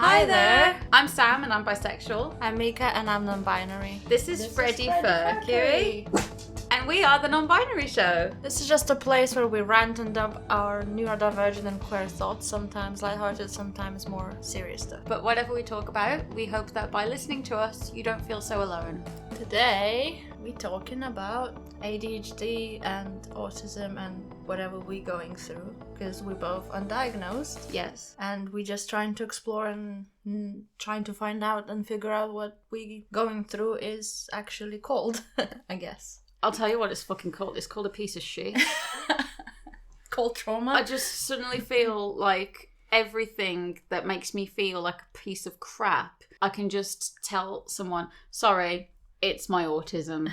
Hi there! I'm Sam and I'm bisexual. I'm Mika and I'm non-binary. This is Freddie Furcury. And we are the Non-Binary Show. This is just a place where we rant and dump our neurodivergent and queer thoughts, sometimes lighthearted, sometimes more serious stuff. But whatever we talk about, we hope that by listening to us, you don't feel so alone. Today, we're talking about ADHD and autism and whatever we're going through, because we're both undiagnosed. Yes. And we're just trying to explore and trying to find out and figure out what we're going through is actually called, I guess. I'll tell you what it's fucking called. It's called a piece of shit. Called trauma? I just suddenly feel like everything that makes me feel like a piece of crap, I can just tell someone, sorry, it's my autism.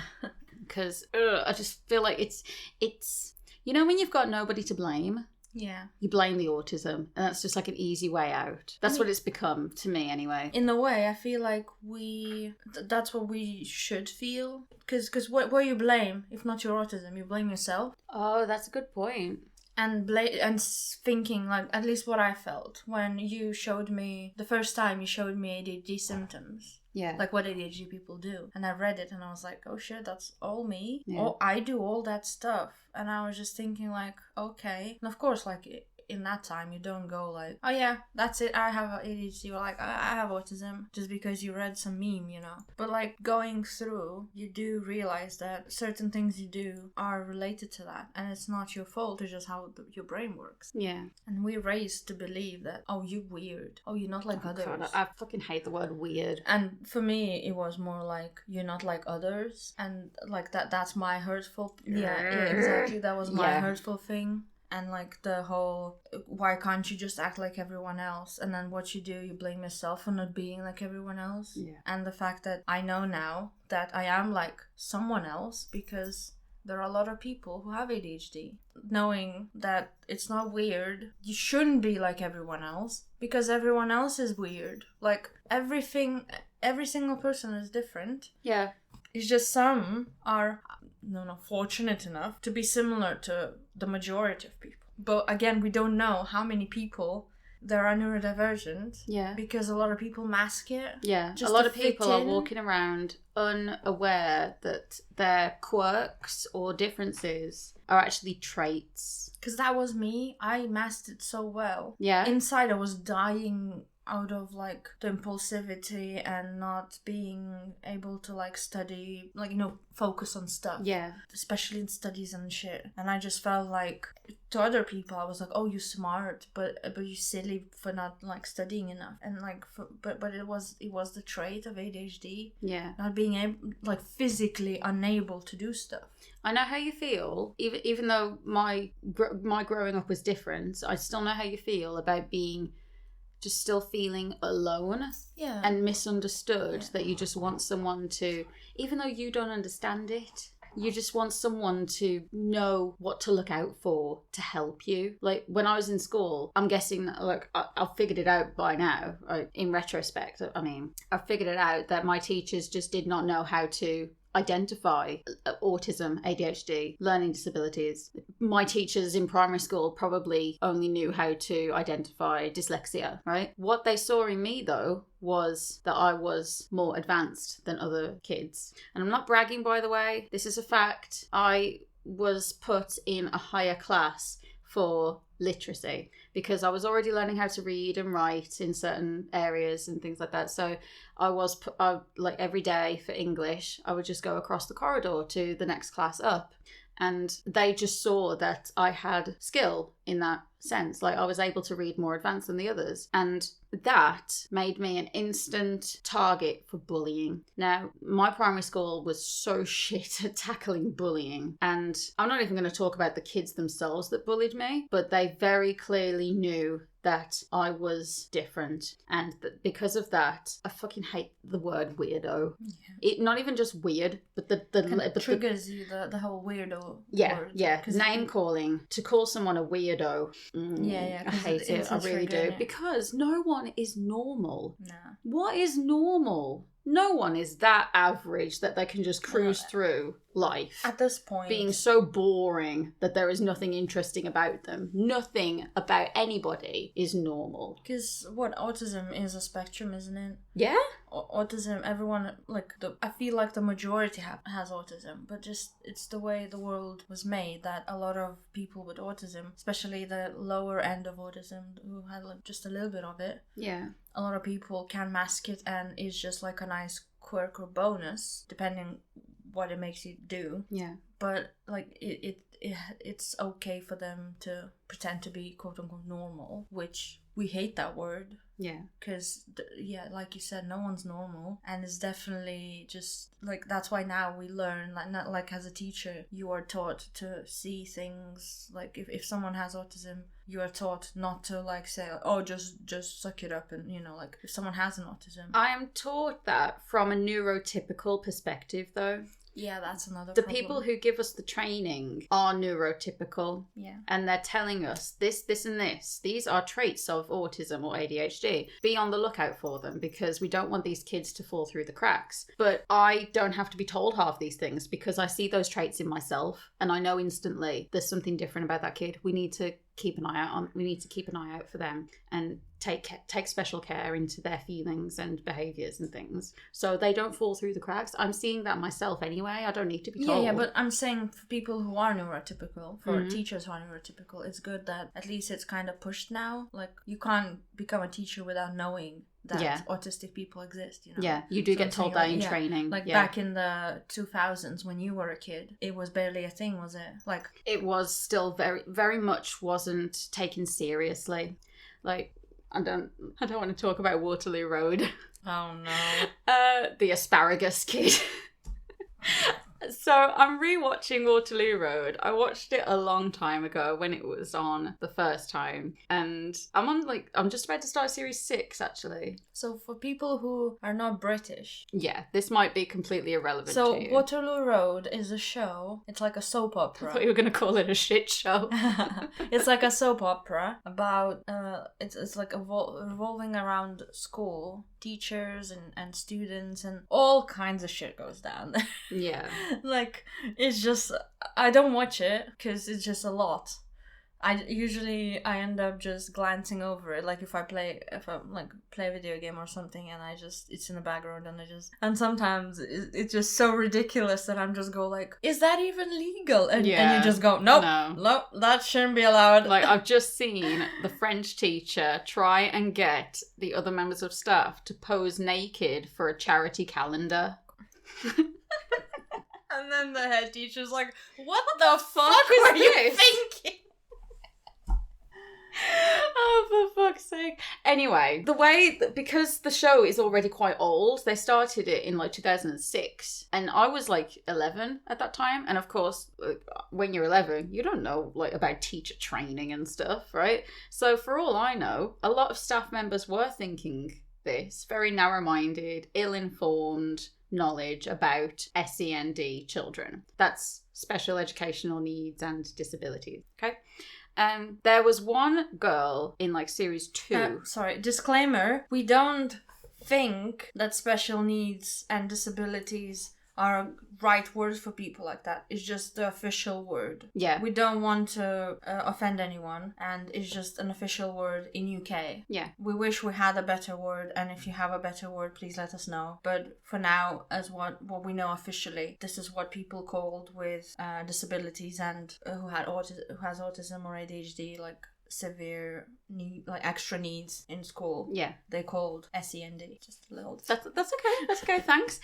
Because I just feel like it's, you know when you've got nobody to blame? Yeah. You blame the autism, and that's just like an easy way out. That's what it's become, to me anyway. In a way, I feel like that's what we should feel. Because what you blame, if not your autism, you blame yourself. Oh, that's a good point. And thinking, like, at least what I felt when you showed me, the first time you showed me ADHD symptoms. Yeah. Like what ADHD people do. And I read it and I was like, oh shit, that's all me. Yeah. Oh, I do all that stuff. And I was just thinking like, okay. And of course, like, in that time, you don't go like, oh yeah, that's it, I have ADHD, or like, I have autism, just because you read some meme, you know. But like, going through, you do realize that certain things you do are related to that, and it's not your fault, it's just how your brain works. Yeah. And we're raised to believe that, oh, you're weird, oh, you're not like others. God, I fucking hate the word weird. And for me, it was more like, you're not like others, and like that's my hurtful, yeah, exactly, that was my hurtful thing. And like the whole, why can't you just act like everyone else? And then what you do, you blame yourself for not being like everyone else. Yeah. And the fact that I know now that I am like someone else, because there are a lot of people who have ADHD. Knowing that it's not weird, you shouldn't be like everyone else, because everyone else is weird. Like every single person is different. Yeah. It's just some are not fortunate enough to be similar to the majority of people. But again, we don't know how many people there are neurodivergent. Yeah. Because a lot of people mask it. Yeah. A lot of people are walking around unaware that their quirks or differences are actually traits. Because that was me. I masked it so well. Yeah. Inside I was dying out of like the impulsivity and not being able to like study, like, you know, focus on stuff. Yeah. Especially in studies and shit. And I just felt like to other people I was like, oh, you're smart, but you're silly for not like studying enough. And like but it was the trait of ADHD. Yeah. Not being able, like, physically unable to do stuff. I know how you feel, even though my growing up was different. I still know how you feel about being just still feeling alone and misunderstood, that you just want someone to, even though you don't understand it, you just want someone to know what to look out for to help you. Like when I was in school, I'm guessing that, like, I've figured it out by now. In retrospect, I mean, I've figured it out that my teachers just did not know how to identify autism, ADHD, learning disabilities. My teachers in primary school probably only knew how to identify dyslexia, right? What they saw in me, though, was that I was more advanced than other kids. And I'm not bragging, by the way. This is a fact. I was put in a higher class for literacy because I was already learning how to read and write in certain areas and things like that. So I like every day for English, I would just go across the corridor to the next class up. And they just saw that I had skill in that sense. Like I was able to read more advanced than the others. And that made me an instant target for bullying. Now, my primary school was so shit at tackling bullying. And I'm not even going to talk about the kids themselves that bullied me, but they very clearly knew that I was different, and that because of that, I fucking hate the word weirdo. Yeah. It not even just weird, but the triggers you, the whole weirdo. Yeah, word. yeah. Name calling, to call someone a weirdo. I hate it. I really do, because no one is normal. No. What is normal? no one is that average that they can just cruise through life. At this point. Being so boring that there is nothing interesting about them. Nothing about anybody is normal. Because autism is a spectrum, isn't it? Yeah? Autism, everyone, I feel like the majority has autism, but just it's the way the world was made that a lot of people with autism, especially the lower end of autism who had just a little bit of it, a lot of people can mask it and it's just like a nice quirk or bonus, depending what it makes you do. Yeah. But it's okay for them to pretend to be quote unquote normal, which we hate that word. Yeah. Because, like you said, no one's normal. And it's definitely just, that's why now we learn, not as a teacher, you are taught to see things, if someone has autism, you are taught not to, say, oh, just suck it up and, if someone has an autism. I am taught that from a neurotypical perspective, though. Yeah, that's another The problem. people who give us the training are neurotypical. Yeah. And they're telling us this, and this. These are traits of autism or ADHD. Be on the lookout for them because we don't want these kids to fall through the cracks. But I don't have to be told half these things because I see those traits in myself and I know instantly there's something different about that kid. We need to keep an eye out for them and take special care into their feelings and behaviors and things so they don't fall through the cracks. I'm seeing that myself anyway. I don't need to be told. Yeah, but I'm saying for people who are neurotypical, for teachers who are neurotypical, it's good that at least it's kind of pushed now. You can't become a teacher without knowing that autistic people exist, Yeah, you do get told that in training. Back in the 2000s when you were a kid, it was barely a thing, was it? It was still very, very much wasn't taken seriously. I don't want to talk about Waterloo Road. Oh no. The asparagus kid. So I'm rewatching Waterloo Road. I watched it a long time ago when it was on the first time. And I'm just about to start series 6 actually. So for people who are not British. Yeah, this might be completely irrelevant to you. Waterloo Road is a show. It's like a soap opera. I thought you were going to call it a shit show. It's like a soap opera about, it's revolving around school, teachers and students and all kinds of shit goes down there. Yeah. It's just, I don't watch it because it's just a lot. I end up just glancing over it, if I play a video game or something and it's in the background and sometimes it's just so ridiculous that I'm just go is that even legal? And you just go, nope, that shouldn't be allowed. I've just seen the French teacher try and get the other members of staff to pose naked for a charity calendar. And then the head teacher's like, what the fuck were you thinking? Oh, for fuck's sake. Anyway, because the show is already quite old, they started it in 2006. And I was 11 at that time. And of course, when you're 11, you don't know about teacher training and stuff, right? So for all I know, a lot of staff members were thinking this, very narrow-minded, ill-informed knowledge about SEND children. That's special educational needs and disabilities, okay? There was one girl in series 2. Sorry, disclaimer. We don't think that special needs and disabilities are right words for people like that. It's just the official word. Yeah. We don't want to offend anyone, and it's just an official word in UK. Yeah. We wish we had a better word, and if you have a better word, please let us know. But for now, as what we know officially, this is what people called with disabilities and who has autism or ADHD, severe need, extra needs in school. Yeah. They called SEND. Just a little. That's okay. That's okay. Thanks.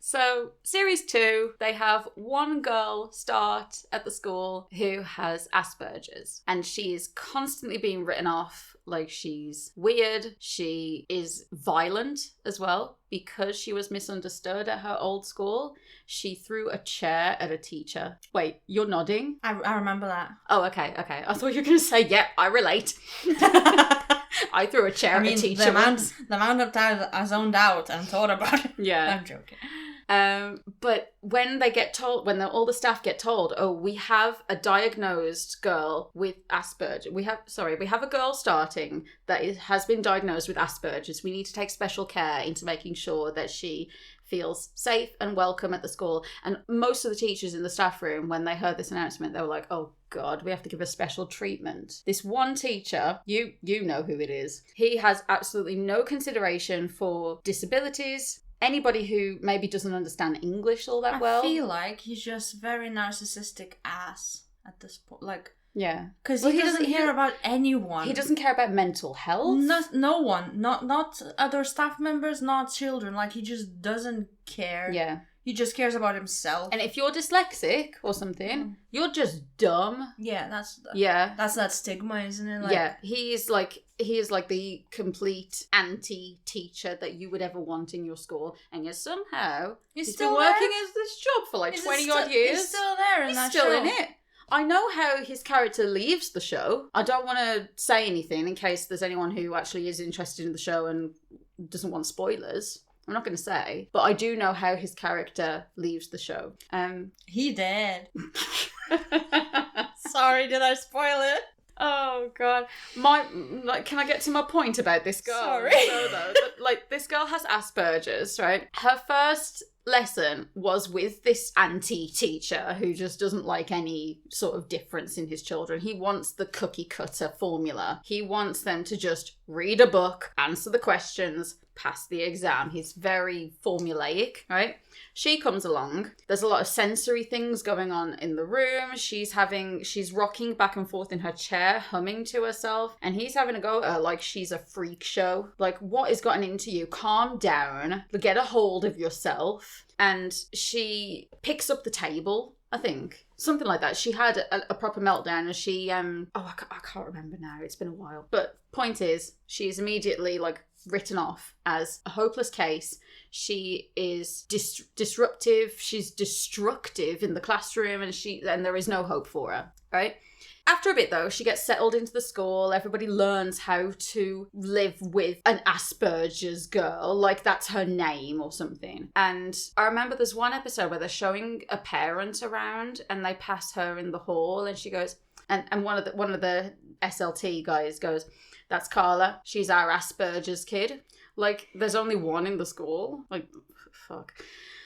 So, series 2, they have one girl start at the school who has Asperger's, and she is constantly being written off like she's weird. She is violent as well because she was misunderstood at her old school. She threw a chair at a teacher. Wait, you're nodding? I remember that. Oh, okay. I thought you were going to say, yeah, I relate. I threw a chair at a teacher. The amount of times I zoned out and thought about it. Yeah. I'm joking. But when they get told, all the staff get told, oh, we have a diagnosed girl with Asperger's. We have a girl starting that has been diagnosed with Asperger's. We need to take special care into making sure that she feels safe and welcome at the school. And most of the teachers in the staff room, when they heard this announcement, they were like, oh God, we have to give her special treatment. This one teacher, you know who it is. He has absolutely no consideration for disabilities, anybody who maybe doesn't understand English all that well. I feel like he's just very narcissistic ass at this point. Like, yeah, because he doesn't care about anyone. He doesn't care about mental health. No one, not other staff members, not children. Like, he just doesn't care. Yeah, he just cares about himself. And if you're dyslexic or something, you're just dumb. Yeah, that's that stigma, isn't it? Like, yeah, he is like the complete anti-teacher that you would ever want in your school, and yet somehow he's still working as this job for like 20 odd years. He's still there. He's still in it. I know how his character leaves the show. I don't want to say anything in case there's anyone who actually is interested in the show and doesn't want spoilers. I'm not going to say, but I do know how his character leaves the show. He did. Sorry, did I spoil it? Oh God, can I get to my point about this girl? Sorry. This girl has Asperger's, right? Her first lesson was with this anti-teacher who just doesn't like any sort of difference in his children. He wants the cookie cutter formula. He wants them to just read a book, answer the questions, pass the exam. He's very formulaic, right? She comes along. There's a lot of sensory things going on in the room. She's rocking back and forth in her chair, humming to herself, and he's having a go at her like she's a freak show. Like, what has gotten into you? Calm down. Get a hold of yourself. And she picks up the table, I think. Something like that. She had a proper meltdown, and she, I can't remember now. It's been a while. But point is, she is immediately, written off as a hopeless case. She is disruptive. She's destructive in the classroom, and there is no hope for her, right? After a bit, though, she gets settled into the school. Everybody learns how to live with an Asperger's girl, like that's her name or something. And I remember there's one episode where they're showing a parent around, and they pass her in the hall, and she goes, and one of the SLT guys goes, "That's Carla. She's our Asperger's kid." Like, there's only one in the school. Like, fuck.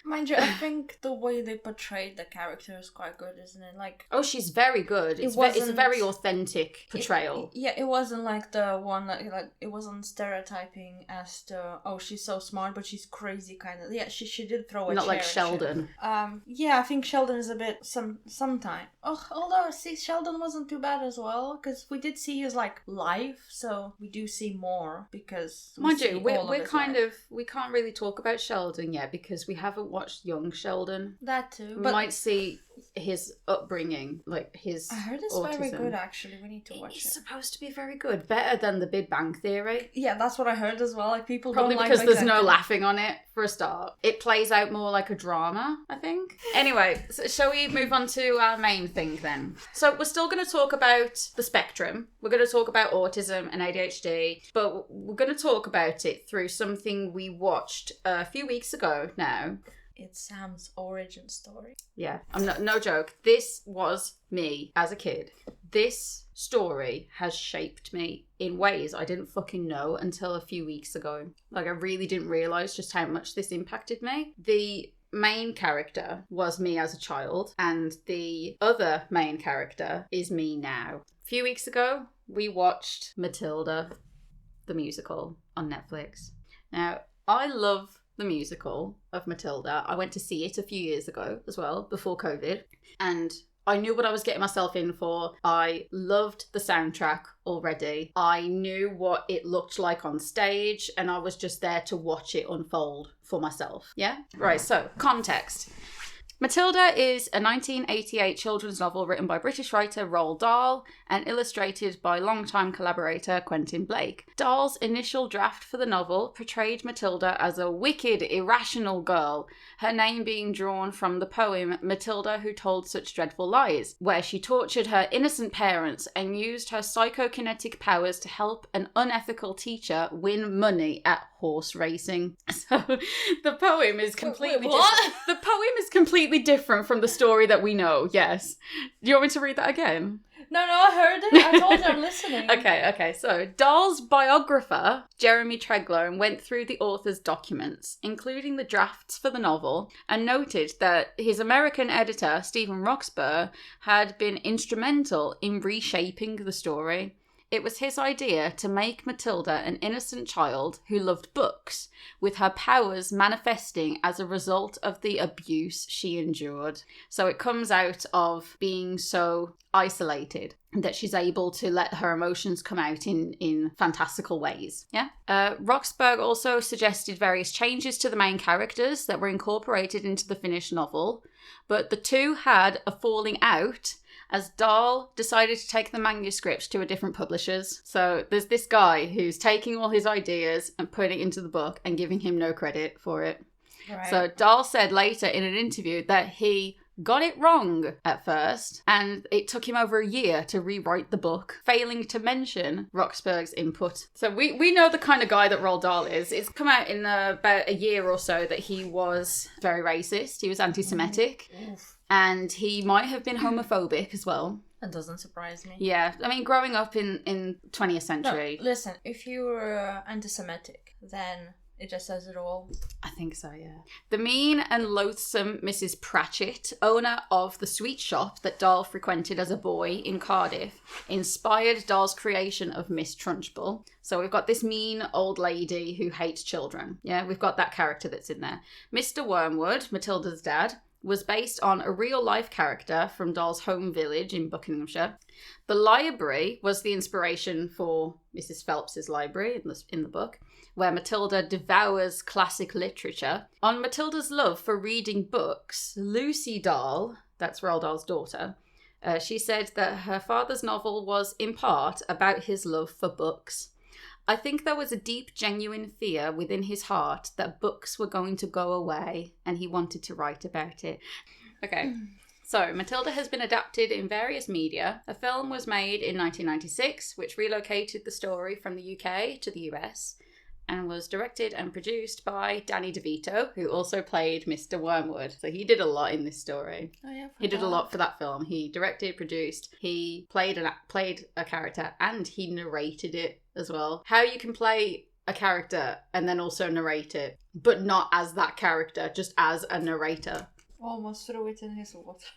Mind you, I think the way they portrayed the character is quite good, isn't it? Like, oh, she's very good. It's a very authentic portrayal. It wasn't like the one that, it wasn't stereotyping as the, oh, she's so smart, but she's crazy kind of. Yeah, she did throw a Not chair like Sheldon. Yeah, I think Sheldon is a bit sometime. Oh, although, see, Sheldon wasn't too bad as well, because we did see his, life, so we do see more, because mind you, we can't really talk about Sheldon yet, because we haven't watched young Sheldon. That too. We might see his upbringing, his I heard it's autism. very good, actually. We need to watch it. It's supposed to be very good. Better than The Big Bang Theory. Yeah, that's what I heard as well. People probably don't because like there's no laughing on it, for a start. It plays out more like a drama, I think. Anyway, so shall we move on to our main thing then? So we're still going to talk about the spectrum. We're going to talk about autism and ADHD, but we're going to talk about it through something we watched a few weeks ago now. It's Sam's origin story. Yeah, I'm no joke. This was me as a kid. This story has shaped me in ways I didn't fucking know until a few weeks ago. I really didn't realise just how much this impacted me. The main character was me as a child, and the other main character is me now. A few weeks ago, we watched Matilda, the musical, on Netflix. Now, I love the musical of Matilda. I went to see it a few years ago as well, before COVID, and I knew what I was getting myself in for. I loved the soundtrack already. I knew what it looked like on stage, and I was just there to watch it unfold for myself. Yeah? Right, so context. Matilda is a 1988 children's novel written by British writer Roald Dahl and illustrated by longtime collaborator Quentin Blake. Dahl's initial draft for the novel portrayed Matilda as a wicked, irrational girl, her name being drawn from the poem Matilda Who Told Such Dreadful Lies, where she tortured her innocent parents and used her psychokinetic powers to help an unethical teacher win money at horse racing. So the poem is completely what? different. The poem is completely different from the story that we know, yes. Do you want me to read that again? No, I heard it. I told you I'm listening. Okay. So, Dahl's biographer, Jeremy Treglow, went through the author's documents, including the drafts for the novel, and noted that his American editor, Stephen Roxburgh, had been instrumental in reshaping the story. It was his idea to make Matilda an innocent child who loved books, with her powers manifesting as a result of the abuse she endured. So it comes out of being so isolated that she's able to let her emotions come out in fantastical ways. Yeah. Roxburgh also suggested various changes to the main characters that were incorporated into the finished novel, but the two had a falling out as Dahl decided to take the manuscript to a different publishers. So there's this guy who's taking all his ideas and putting it into the book and giving him no credit for it. Right. So Dahl said later in an interview that he got it wrong at first, and it took him over a year to rewrite the book, failing to mention Roxburgh's input. So we know the kind of guy that Roald Dahl is. It's come out in about a year or so that he was very racist. He was anti-Semitic. And he might have been homophobic as well. That doesn't surprise me. Yeah, I mean, growing up in 20th century... No, listen, if you were anti-Semitic, then it just says it all. I think so, yeah. The mean and loathsome Mrs. Pratchett, owner of the sweet shop that Dahl frequented as a boy in Cardiff, inspired Dahl's creation of Miss Trunchbull. So we've got this mean old lady who hates children. Yeah, we've got that character that's in there. Mr. Wormwood, Matilda's dad, was based on a real-life character from Dahl's home village in Buckinghamshire. The library was the inspiration for Mrs. Phelps's library in the book, where Matilda devours classic literature. On Matilda's love for reading books, Lucy Dahl, that's Roald Dahl's daughter, she said that her father's novel was, in part, about his love for books. I think there was a deep, genuine fear within his heart that books were going to go away, and he wanted to write about it. Okay, so Matilda has been adapted in various media. A film was made in 1996, which relocated the story from the UK to the US, and was directed and produced by Danny DeVito, who also played Mr. Wormwood. So he did a lot in this story. Oh, yeah, he did a lot for that film. He directed, produced, he played a character, and he narrated it as well. How you can play a character and then also narrate it, but not as that character, just as a narrator. Almost threw it in his water.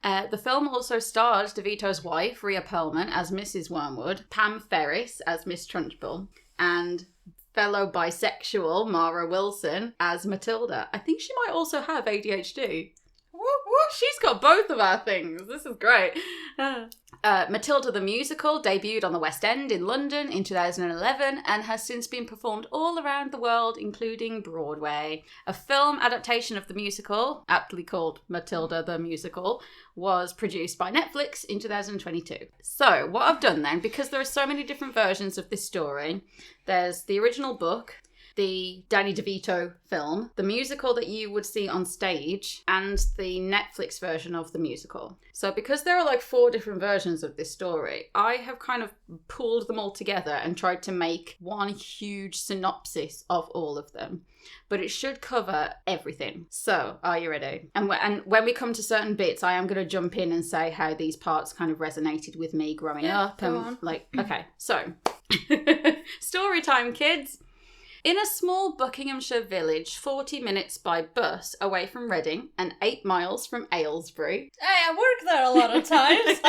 The film also starred DeVito's wife, Rhea Perlman, as Mrs. Wormwood, Pam Ferris as Miss Trunchbull, and fellow bisexual Mara Wilson as Matilda. I think she might also have ADHD. She's got both of our things. This is great. Matilda the musical debuted on the West End in London in 2011 and has since been performed all around the world, including Broadway. A film adaptation of the musical, aptly called Matilda the Musical, was produced by Netflix in 2022. So, what I've done then, because there are so many different versions of this story, there's the original book, the Danny DeVito film, the musical that you would see on stage, and the Netflix version of the musical. So because there are like 4 different versions of this story, I have kind of pulled them all together and tried to make one huge synopsis of all of them. But it should cover everything. So, are you ready? And when we come to certain bits, I am going to jump in and say how these parts kind of resonated with me growing up. And okay, so story time, kids. In a small Buckinghamshire village 40 minutes by bus away from Reading and 8 miles from Aylesbury. Hey, I work there a lot of times.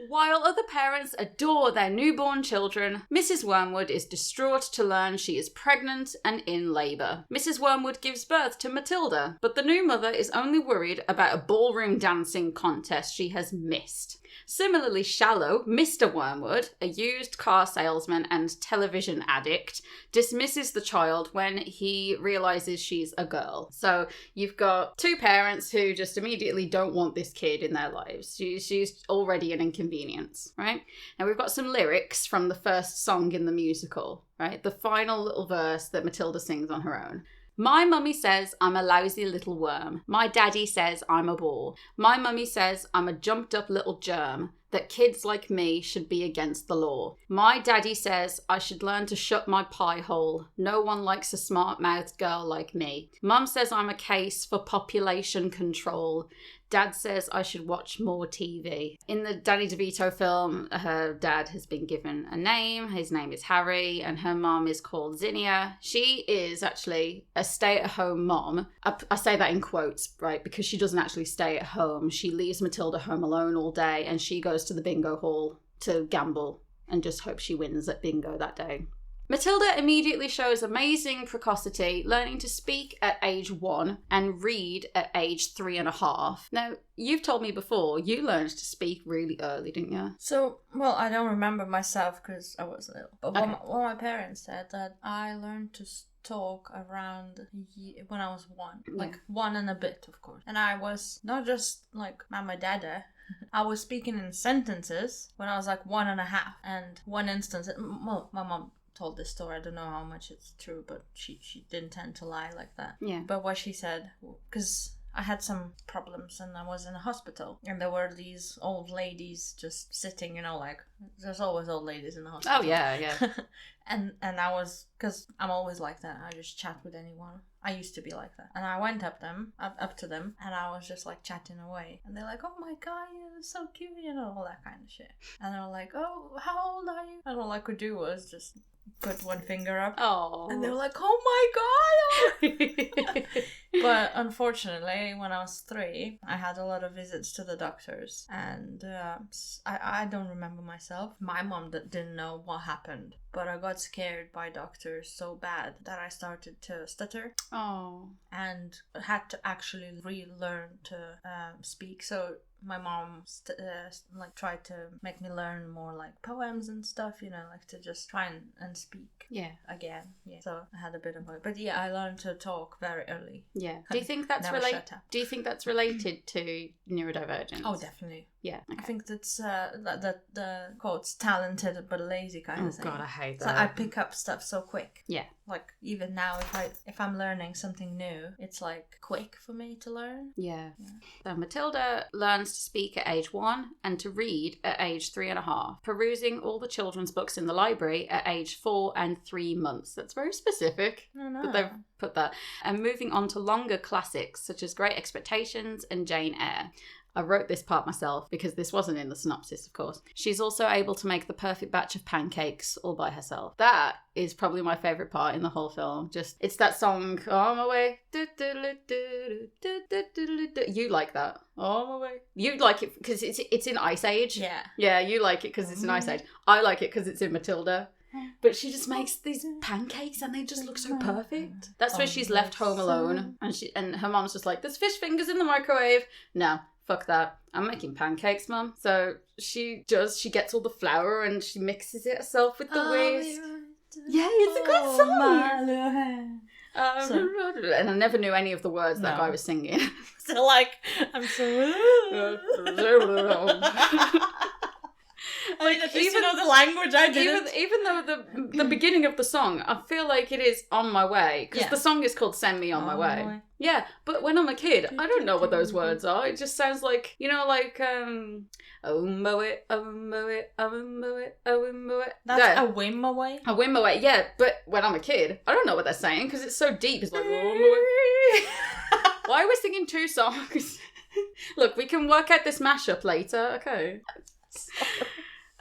While other parents adore their newborn children, Mrs. Wormwood is distraught to learn she is pregnant and in labour. Mrs. Wormwood gives birth to Matilda, but the new mother is only worried about a ballroom dancing contest she has missed. Similarly shallow, Mr. Wormwood, a used car salesman and television addict, dismisses the child when he realises she's a girl. So you've got 2 parents who just immediately don't want this kid in their lives. She's already an inconvenience, right? Now we've got some lyrics from the first song in the musical, right? The final little verse that Matilda sings on her own. My mummy says I'm a lousy little worm. My daddy says I'm a bore. My mummy says I'm a jumped up little germ. that kids like me should be against the law. My daddy says I should learn to shut my pie hole. No one likes a smart-mouthed girl like me. Mum says I'm a case for population control. Dad says I should watch more TV. In the Danny DeVito film, her dad has been given a name. His name is Harry, and her mom is called Zinnia. She is actually a stay-at-home mom. I say that in quotes, right, because she doesn't actually stay at home. She leaves Matilda home alone all day, and she goes to the bingo hall to gamble and just hope she wins at bingo that day. Matilda immediately shows amazing precocity, learning to speak at age 1 and read at age 3.5. Now, you've told me before, you learned to speak really early, didn't you? So, well, I don't remember myself because I was little. But what my parents said, that I learned to talk around when I was 1. Like 1 and a bit, of course. And I was not just like mama dada. I was speaking in sentences when I was like 1.5. And one instance, well, my mom told this story. I don't know how much it's true, but she didn't tend to lie like that. Yeah. But what she said, because I had some problems and I was in a hospital, and there were these old ladies just sitting, you know, like there's always old ladies in the hospital. Oh yeah. and I was, because I'm always like that. I just chat with anyone. I used to be like that. And I went up to them, and I was just like chatting away. And they're like, oh my God, you're so cute, you know, all that kind of shit. And they were like, oh, how old are you? And all I could do was just put one finger up. Oh. And they were like, oh my God. But unfortunately, when I was 3, I had a lot of visits to the doctors. And I don't remember myself. My mom didn't know what happened. But I got scared by doctors so bad that I started to stutter. Oh. And had to actually relearn to speak. So my mom tried to make me learn more like poems and stuff, you know, like to just try and speak again. Yeah. So I had a bit of but yeah, I learned to talk very early. Yeah. Do you think that's related to neurodivergence? Oh, definitely. Yeah. Okay. I think that's that the quotes talented but lazy kind of thing. Oh God, I hate that. So I pick up stuff so quick. Yeah. Like even now, if I'm learning something new, it's like quick for me to learn. Yeah. So Matilda learns to speak at age 1 and to read at age 3.5, perusing all the children's books in the library at age 4 and 3 months. That's very specific. I know. That they've put that. And moving on to longer classics such as Great Expectations and Jane Eyre. I wrote this part myself because this wasn't in the synopsis, of course. She's also able to make the perfect batch of pancakes all by herself. That is probably my favourite part in the whole film. It's that song, On My Way. You like that. On My Way. You like it because it's in Ice Age. Yeah. Yeah, you like it because it's in Ice Age. I like it because it's in Matilda. But she just makes these pancakes and they just look so perfect. That's where she's left home alone and her mom's just like, there's fish fingers in the microwave. No. Fuck that. I'm making pancakes, Mum. So she gets all the flour and she mixes it herself with the whisk. Yeah, it's a good song. And I never knew any of the words that guy was singing. So like, I'm so... Like, at least you know the language. I didn't. Even though the beginning of the song, I feel like it is On My Way. Because the song is called Send Me On My Way. Yeah, but when I'm a kid, I don't know what those words are. It just sounds like, you know, like, oh, mow it, oh, mow it, oh, mow it, oh, mow it. That's A Whim Away? A Whim Away, yeah. But when I'm a kid, I don't know what they're saying because it's so deep. It's like, oh, mow it. Why are we singing 2 songs? Look, we can work out this mashup later, okay?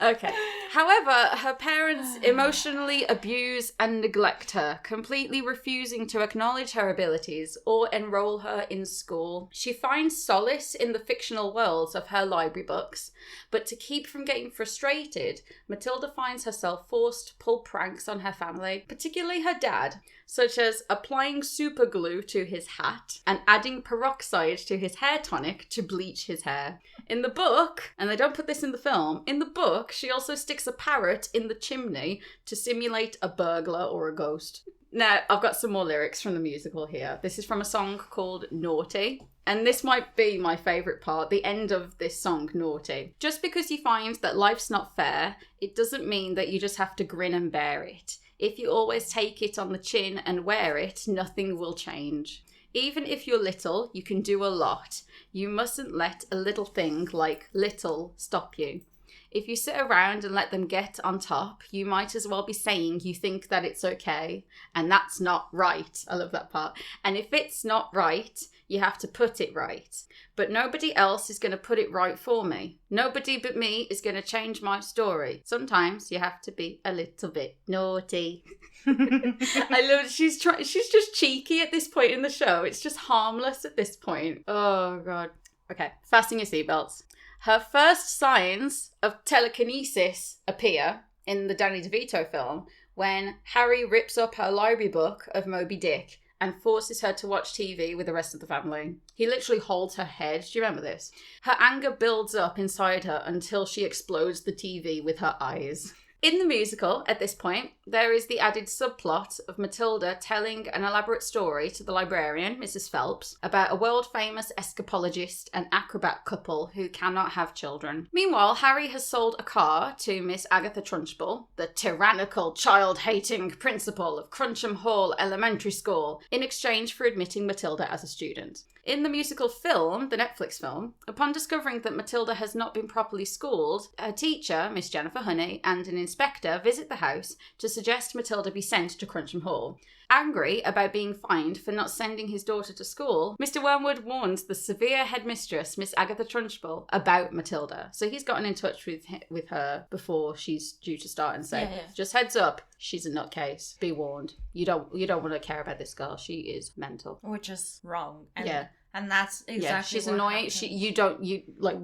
Okay. However, her parents emotionally abuse and neglect her, completely refusing to acknowledge her abilities or enroll her in school. She finds solace in the fictional worlds of her library books, but to keep from getting frustrated, Matilda finds herself forced to pull pranks on her family, particularly her dad, such as applying super glue to his hat and adding peroxide to his hair tonic to bleach his hair. In the book, and they don't put this in the film, in the book, she also sticks a parrot in the chimney to simulate a burglar or a ghost. Now, I've got some more lyrics from the musical here. This is from a song called Naughty. And this might be my favourite part, the end of this song, Naughty. Just because you find that life's not fair, it doesn't mean that you just have to grin and bear it. If you always take it on the chin and wear it, nothing will change. Even if you're little, you can do a lot. You mustn't let a little thing like little stop you. If you sit around and let them get on top, you might as well be saying you think that it's okay. And that's not right. I love that part. And if it's not right, you have to put it right. But nobody else is going to put it right for me. Nobody but me is going to change my story. Sometimes you have to be a little bit naughty. I love it. She's just cheeky at this point in the show. It's just harmless at this point. Oh, God. Okay, fasten your seatbelts. Her first signs of telekinesis appear in the Danny DeVito film when Harry rips up her library book of Moby Dick and forces her to watch TV with the rest of the family. He literally holds her head. Do you remember this? Her anger builds up inside her until she explodes the TV with her eyes. In the musical, at this point, there is the added subplot of Matilda telling an elaborate story to the librarian, Mrs. Phelps, about a world-famous escapologist and acrobat couple who cannot have children. Meanwhile, Harry has sold a car to Miss Agatha Trunchbull, the tyrannical, child-hating principal of Cruncham Hall Elementary School, in exchange for admitting Matilda as a student. In the musical film, the Netflix film, upon discovering that Matilda has not been properly schooled, her teacher, Miss Jennifer Honey, and an inspector visit the house to suggest Matilda be sent to Cruncham Hall. Angry about being fined for not sending his daughter to school, Mr. Wormwood warns the severe headmistress, Miss Agatha Trunchbull, about Matilda. So he's gotten in touch with her before she's due to start and say, just heads up, she's a nutcase. Be warned. You don't want to care about this girl. She is mental. Which is wrong. And And that's exactly she's annoying. Happens.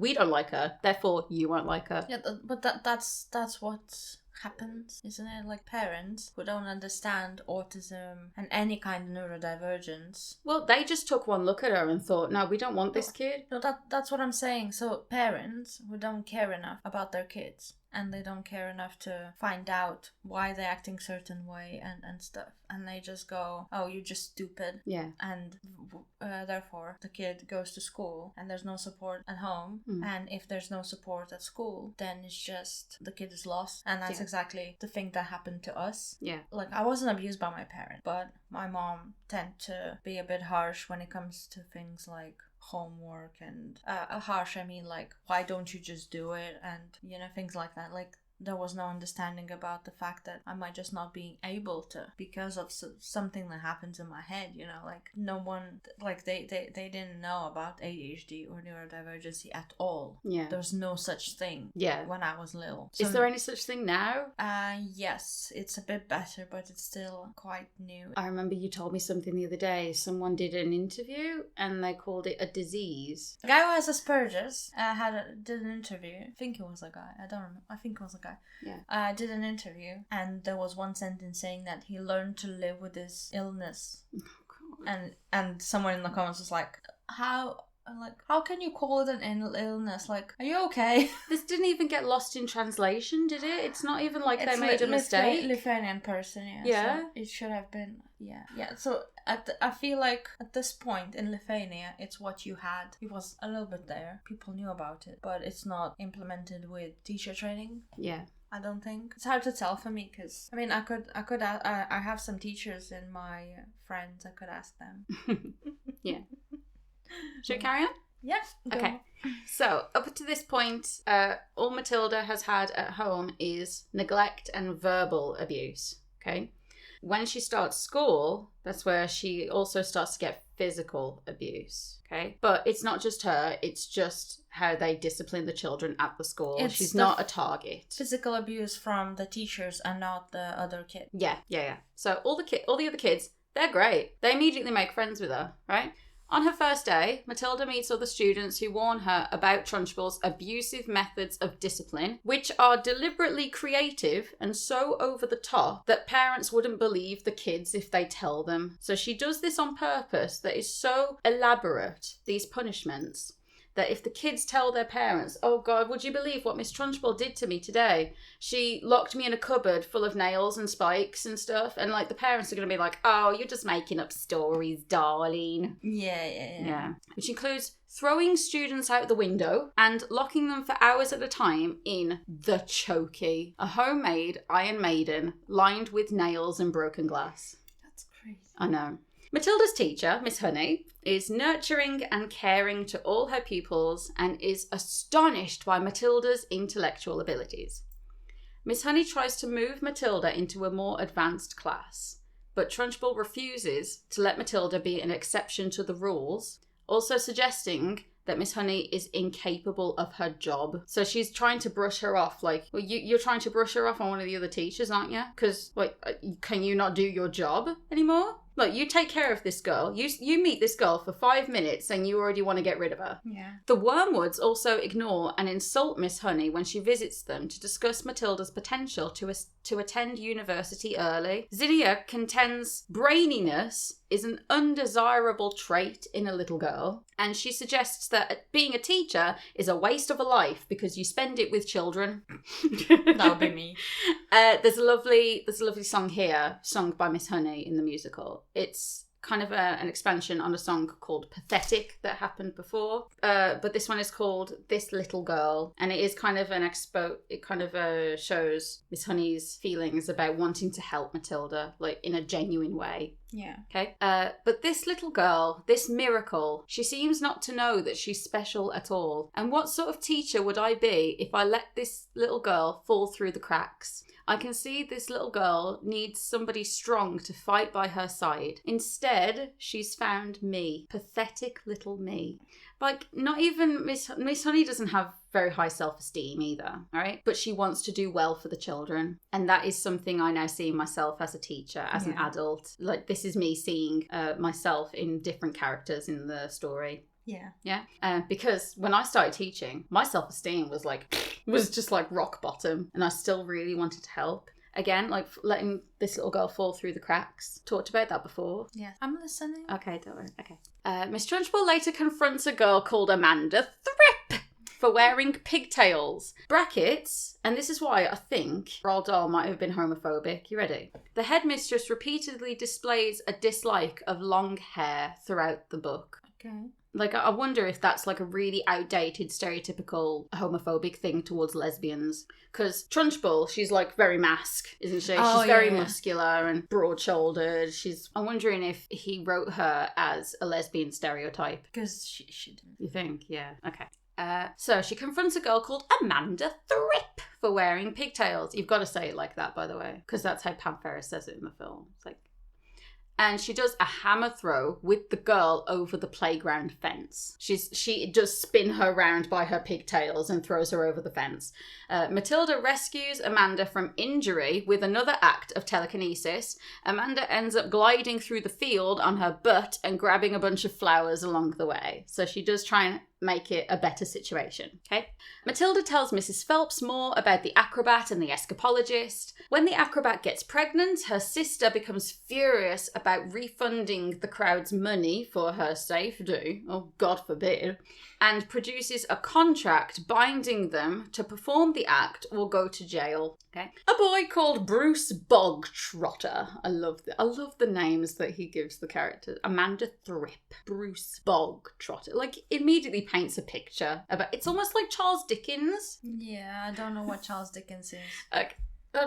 We don't like her. Therefore, you won't like her. Yeah, but that's what happens, isn't it? Like parents who don't understand autism and any kind of neurodivergence. Well, they just took one look at her and thought, no, we don't want this kid. No, that's what I'm saying. So parents who don't care enough about their kids and they don't care enough to find out why they're acting certain way and stuff. And they just go, oh, you're just stupid. Yeah. And therefore, the kid goes to school and there's no support at home. And if there's no support at school, then it's just the kid is lost. And that's exactly the thing that happened to us. Yeah. Like, I wasn't abused by my parents, but my mom tend to be a bit harsh when it comes to things like homework and harsh, I mean, like, why don't you just do it, and things like that. Like, there was no understanding about the fact that I might just not be able to because of something that happens in my head, like no one, like they didn't know about ADHD or neurodivergency at all. Yeah. There's no such thing. Yeah. When I was little. Is there any such thing now? Yes, it's a bit better, but it's still quite new. I remember you told me something the other day. Someone did an interview and they called it a disease. A guy who has Asperger's did an interview. I think it was a guy. I don't remember. I think it was a guy. Yeah. Did an interview, and there was one sentence saying that he learned to live with his illness. Oh, God. And someone in the comments was like, how can you call it an illness? Like, are you okay? This didn't even get lost in translation, did it? It's not even like they made a mistake. Lithuanian person, Yeah. So it should have been, yeah. So I feel like at this point in Lithuania, it's what you had. It was a little bit there. People knew about it, but it's not implemented with teacher training. Yeah. I don't think. It's hard to tell for me because, I mean, I have some teachers in my friends. I could ask them. Yeah. Should we carry on? Yeah. Okay. So, up to this point, all Matilda has had at home is neglect and verbal abuse. Okay. When she starts school, that's where she also starts to get physical abuse. Okay. But it's not just her, it's just how they discipline the children at the school. She's not a target. Physical abuse from the teachers and not the other kid. Yeah. So, all the other kids, they're great. They immediately make friends with her, right? On her first day, Matilda meets other students who warn her about Trunchbull's abusive methods of discipline, which are deliberately creative and so over the top that parents wouldn't believe the kids if they tell them. So she does this on purpose that is so elaborate, these punishments, that if the kids tell their parents, oh God, would you believe what Miss Trunchbull did to me today? She locked me in a cupboard full of nails and spikes and stuff. And like the parents are going to be like, oh, you're just making up stories, darling. Yeah. Which includes throwing students out the window and locking them for hours at a time in the Chokey, a homemade Iron Maiden lined with nails and broken glass. That's crazy. I know. Matilda's teacher, Miss Honey, is nurturing and caring to all her pupils and is astonished by Matilda's intellectual abilities. Miss Honey tries to move Matilda into a more advanced class, but Trunchbull refuses to let Matilda be an exception to the rules, also suggesting that Miss Honey is incapable of her job. So she's trying to brush her off, like, well, you're trying to brush her off on one of the other teachers, aren't you? Because, like, can you not do your job anymore? Look, you take care of this girl. You meet this girl for 5 minutes and you already want to get rid of her. Yeah. The Wormwoods also ignore and insult Miss Honey when she visits them to discuss Matilda's potential to attend university early. Zinnia contends braininess is an undesirable trait in a little girl, and she suggests that being a teacher is a waste of a life because you spend it with children. That would be me. There's a lovely song here, sung by Miss Honey in the musical. It's kind of an expansion on a song called Pathetic that happened before. But this one is called This Little Girl, and it is kind of it kind of shows Miss Honey's feelings about wanting to help Matilda, like in a genuine way. Yeah. Okay. But this little girl, this miracle, she seems not to know that she's special at all. And what sort of teacher would I be if I let this little girl fall through the cracks? I can see this little girl needs somebody strong to fight by her side. Instead, she's found me. Pathetic little me. Like, not even Miss Honey doesn't have very high self-esteem either, all right? But she wants to do well for the children. And that is something I now see in myself as a teacher, as an adult. Like, this is me seeing myself in different characters in the story. Yeah. Yeah. Because when I started teaching, my self-esteem was just like rock bottom, and I still really wanted to help. Again, like letting this little girl fall through the cracks. Talked about that before. Yeah. I'm listening. Okay, don't worry. Okay. Miss Trunchbull later confronts a girl called Amanda Thrip for wearing pigtails. Brackets, and this is why I think Roald Dahl might have been homophobic. You ready? The headmistress repeatedly displays a dislike of long hair throughout the book. Okay. Like, I wonder if that's like a really outdated, stereotypical homophobic thing towards lesbians. Because Trunchbull, she's like very mask, isn't she? Oh, she's very muscular and broad-shouldered. I'm wondering if he wrote her as a lesbian stereotype. Because she didn't. You think? Yeah. Okay. So she confronts a girl called Amanda Thrip for wearing pigtails. You've got to say it like that, by the way, because that's how Pam Ferris says it in the film. It's like, and she does a hammer throw with the girl over the playground fence. She does spin her round by her pigtails and throws her over the fence. Matilda rescues Amanda from injury with another act of telekinesis. Amanda ends up gliding through the field on her butt and grabbing a bunch of flowers along the way. So she does try and make it a better situation, okay? Matilda tells Mrs. Phelps more about the acrobat and the escapologist. When the acrobat gets pregnant, her sister becomes furious about refunding the crowd's money for her safety, oh God forbid, and produces a contract binding them to perform the act or go to jail, okay? A boy called Bruce Bogtrotter. I love the names that he gives the characters. Amanda Thrip, Bruce Bogtrotter. Like, immediately paints a picture about, it's almost like Charles Dickens. Yeah, I don't know what Charles Dickens is.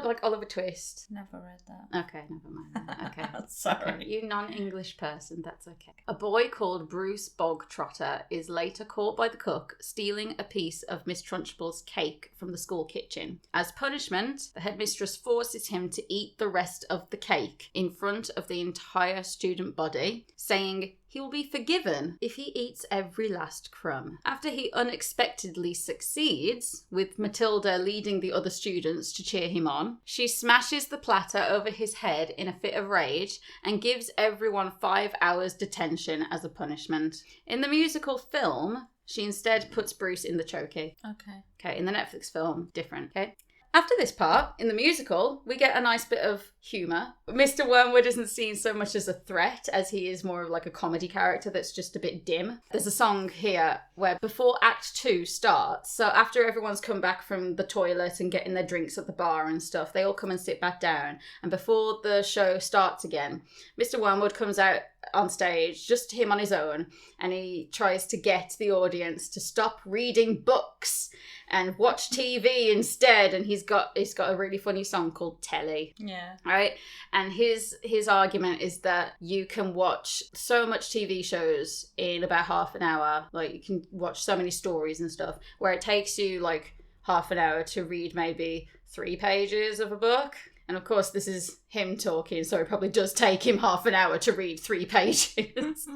Like Oliver Twist. Never read that. Okay, never mind. Okay. Sorry. Okay. You non-English person, that's okay. A boy called Bruce Bogtrotter is later caught by the cook stealing a piece of Miss Trunchbull's cake from the school kitchen. As punishment, the headmistress forces him to eat the rest of the cake in front of the entire student body, saying he will be forgiven if he eats every last crumb. After he unexpectedly succeeds, with Matilda leading the other students to cheer him on, she smashes the platter over his head in a fit of rage and gives everyone 5 hours detention as a punishment. In the musical film, she instead puts Bruce in the chokey. Okay, in the Netflix film, different, okay? After this part, in the musical, we get a nice bit of humour. Mr. Wormwood isn't seen so much as a threat as he is more of like a comedy character that's just a bit dim. There's a song here where before Act 2 starts, so after everyone's come back from the toilet and getting their drinks at the bar and stuff, they all come and sit back down. And before the show starts again, Mr. Wormwood comes out on stage, just him on his own, and he tries to get the audience to stop reading books and watch TV instead, and he's got a really funny song called Telly. Yeah. right? And his argument is that you can watch so much TV shows in about half an hour. Like, you can watch so many stories and stuff, where it takes you like half an hour to read maybe 3 pages of a book. And of course, this is him talking, so it probably does take him half an hour to read 3 pages.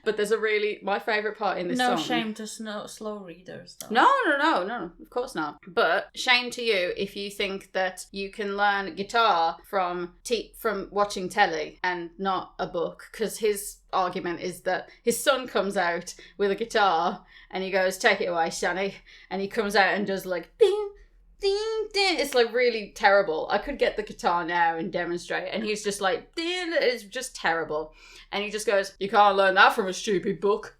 But there's my favourite part in this song. No shame to slow readers, though. No, of course not. But shame to you if you think that you can learn guitar from watching telly and not a book. Because his argument is that his son comes out with a guitar and he goes, "Take it away, Sonny." And he comes out and does like, ding, ding, ding. It's like really terrible. I could get the guitar now and demonstrate. And he's just like, ding. It's just terrible. And he just goes, "You can't learn that from a stupid book."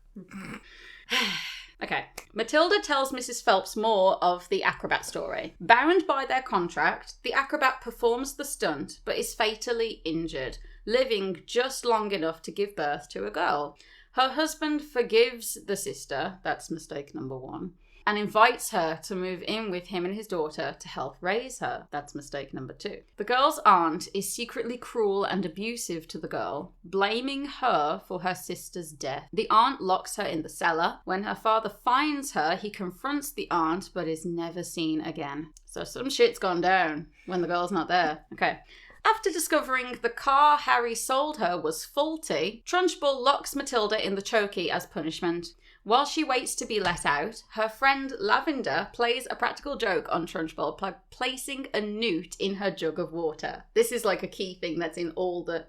Okay. Matilda tells Mrs. Phelps more of the acrobat story. Bound by their contract, the acrobat performs the stunt but is fatally injured, living just long enough to give birth to a girl. Her husband forgives the sister, that's mistake number 1, and invites her to move in with him and his daughter to help raise her. That's mistake number 2. The girl's aunt is secretly cruel and abusive to the girl, blaming her for her sister's death. The aunt locks her in the cellar. When her father finds her, he confronts the aunt but is never seen again. So some shit's gone down when the girl's not there. Okay. After discovering the car Harry sold her was faulty, Trunchbull locks Matilda in the chokey as punishment. While she waits to be let out, her friend Lavender plays a practical joke on Trunchbull by placing a newt in her jug of water. This is like a key thing that's in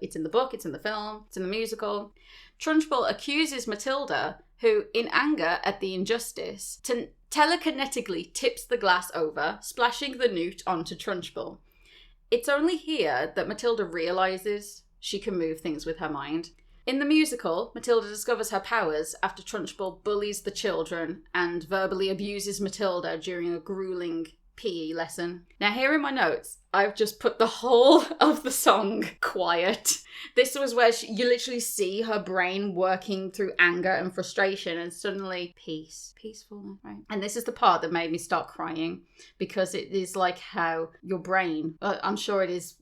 it's in the book, it's in the film, it's in the musical. Trunchbull accuses Matilda, who, in anger at the injustice, telekinetically tips the glass over, splashing the newt onto Trunchbull. It's only here that Matilda realises she can move things with her mind. In the musical, Matilda discovers her powers after Trunchbull bullies the children and verbally abuses Matilda during a grueling PE lesson. Now, here in my notes, I've just put the whole of the song quiet. This was where you literally see her brain working through anger and frustration, and suddenly peaceful, right? And this is the part that made me start crying, because it is like how your brain, I'm sure it is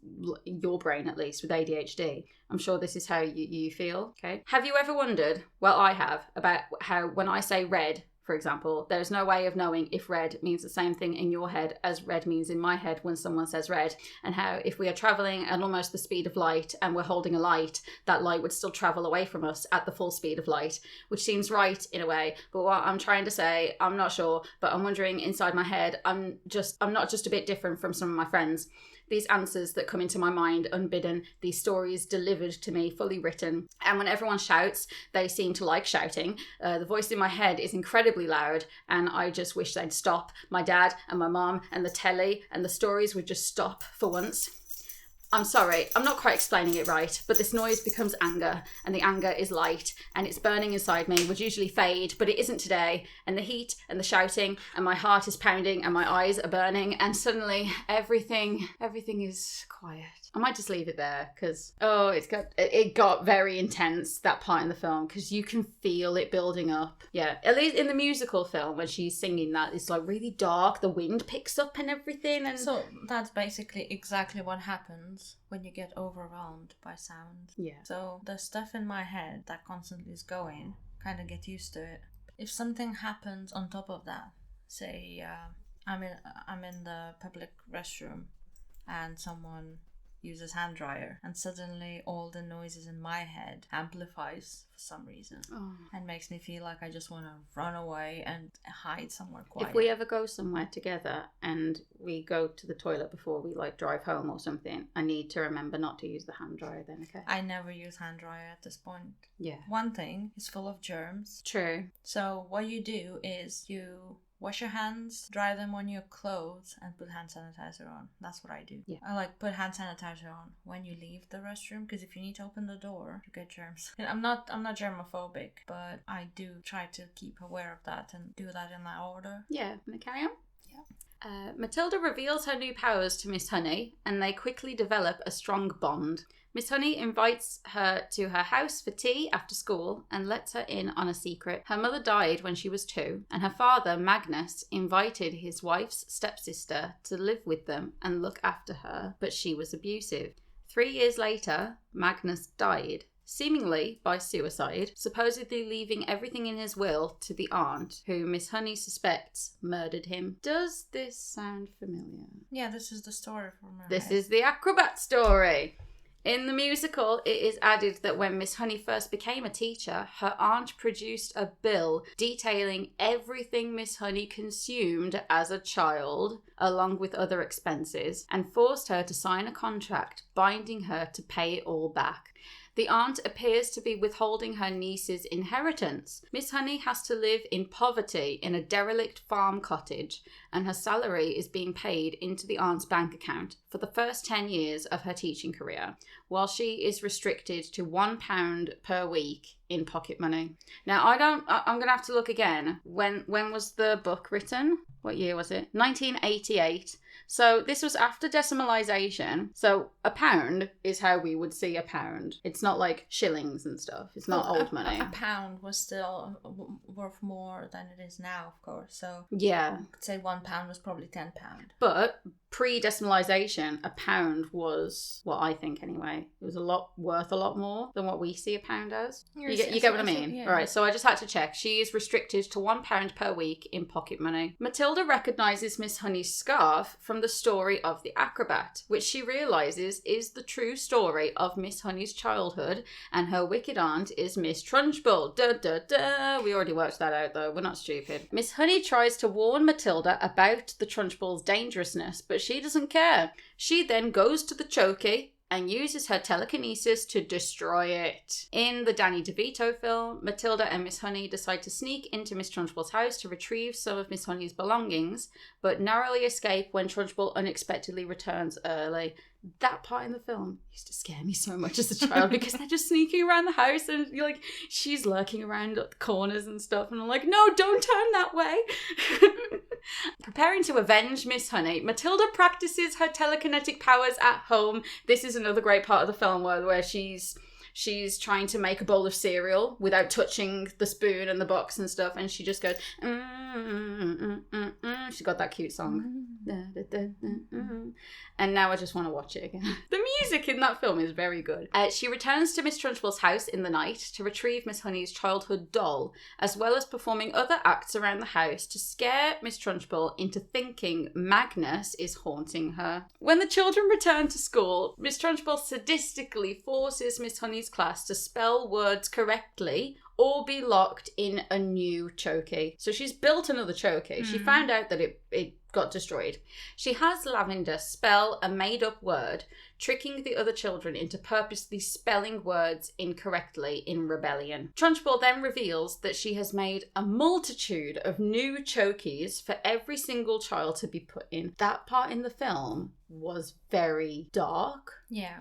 your brain at least with ADHD, I'm sure this is how you feel, okay? Have you ever wondered, well, I have, about how when I say red, for example, there's no way of knowing if red means the same thing in your head as red means in my head when someone says red, and how if we are travelling at almost the speed of light and we're holding a light, that light would still travel away from us at the full speed of light, which seems right in a way. But what I'm trying to say, I'm not sure, but I'm wondering inside my head, I'm not just a bit different from some of my friends. These answers that come into my mind unbidden, these stories delivered to me, fully written. And when everyone shouts, they seem to like shouting. The voice in my head is incredibly loud, and I just wish they'd stop. My dad and my mom and the telly and the stories would just stop for once. I'm sorry, I'm not quite explaining it right, but this noise becomes anger, and the anger is light, and it's burning inside me, would usually fade, but it isn't today, and the heat and the shouting, and my heart is pounding, and my eyes are burning, and suddenly everything is quiet. I might just leave it there, because, it got very intense, that part in the film, because you can feel it building up. Yeah, at least in the musical film, when she's singing that, it's like really dark, the wind picks up and everything. And so that's basically exactly what happens when you get overwhelmed by sound. Yeah. So the stuff in my head that constantly is going, kind of get used to it. If something happens on top of that, say I'm in the public restroom and someone uses hand dryer, and suddenly all the noises in my head amplifies for some reason, and makes me feel like I just want to run away and hide somewhere quiet. If we ever go somewhere together and we go to the toilet before we drive home or something, I need to remember not to use the hand dryer then, okay? I never use hand dryer at this point. Yeah. One thing is full of germs. True. So what you do is you wash your hands, dry them on your clothes, and put hand sanitizer on. That's what I do. Yeah. I put hand sanitizer on when you leave the restroom, because if you need to open the door, you get germs. And I'm not germophobic, but I do try to keep aware of that and do that in that order. Yeah. Can I carry on? Yeah. Matilda reveals her new powers to Miss Honey, and they quickly develop a strong bond. Miss Honey invites her to her house for tea after school and lets her in on a secret. Her mother died when she was 2, and her father, Magnus, invited his wife's stepsister to live with them and look after her, but she was abusive. 3 years later, Magnus died, seemingly by suicide, supposedly leaving everything in his will to the aunt, who Miss Honey suspects murdered him. Does this sound familiar? Yeah, this is the story from her. This is the acrobat story. In the musical, it is added that when Miss Honey first became a teacher, her aunt produced a bill detailing everything Miss Honey consumed as a child, along with other expenses, and forced her to sign a contract binding her to pay it all back. The aunt appears to be withholding her niece's inheritance. Miss Honey has to live in poverty in a derelict farm cottage, and her salary is being paid into the aunt's bank account for the first 10 years of her teaching career, while she is restricted to £1 per week in pocket money. Now, I'm going to have to look again. When was the book written? What year was it? 1988. So this was after decimalisation. So a pound is how we would see a pound. It's not like shillings and stuff. It's not old money. A pound was still worth more than it is now, of course. So yeah, you could say £1 was probably £10. But pre-decimalisation, a pound was, what I think anyway, it was worth a lot more than what we see a pound as. You get what I mean? Yeah. All right, so I just had to check. She is restricted to £1 per week in pocket money. Matilda recognises Miss Honey's scarf from the story of the acrobat, which she realises is the true story of Miss Honey's childhood, and her wicked aunt is Miss Trunchbull. Duh, duh, duh. We already worked that out, though. We're not stupid. Miss Honey tries to warn Matilda about the Trunchbull's dangerousness, but she doesn't care. She then goes to the chokey and uses her telekinesis to destroy it. In the Danny DeVito film, Matilda and Miss Honey decide to sneak into Miss Trunchbull's house to retrieve some of Miss Honey's belongings, but narrowly escape when Trunchbull unexpectedly returns early. That part in the film used to scare me so much as a child because they're just sneaking around the house and you're like, she's lurking around at the corners and stuff, and I'm like, no, don't turn that way. Preparing to avenge Miss Honey, Matilda practices her telekinetic powers at home. This is another great part of the film where she's trying to make a bowl of cereal without touching the spoon and the box and stuff, and she just goes, She's got that cute song. And now I just want to watch it again. The music in that film is very good. She returns to Miss Trunchbull's house in the night to retrieve Miss Honey's childhood doll, as well as performing other acts around the house to scare Miss Trunchbull into thinking Magnus is haunting her. When the children return to school, Miss Trunchbull sadistically forces Miss Honey's class to spell words correctly or be locked in a new chokey. So she's built another chokey. She found out that it got destroyed. She has Lavender spell a made-up word, tricking the other children into purposely spelling words incorrectly in rebellion. Trunchbull then reveals that she has made a multitude of new chokeys for every single child to be put in. That part in the film was very dark. Yeah.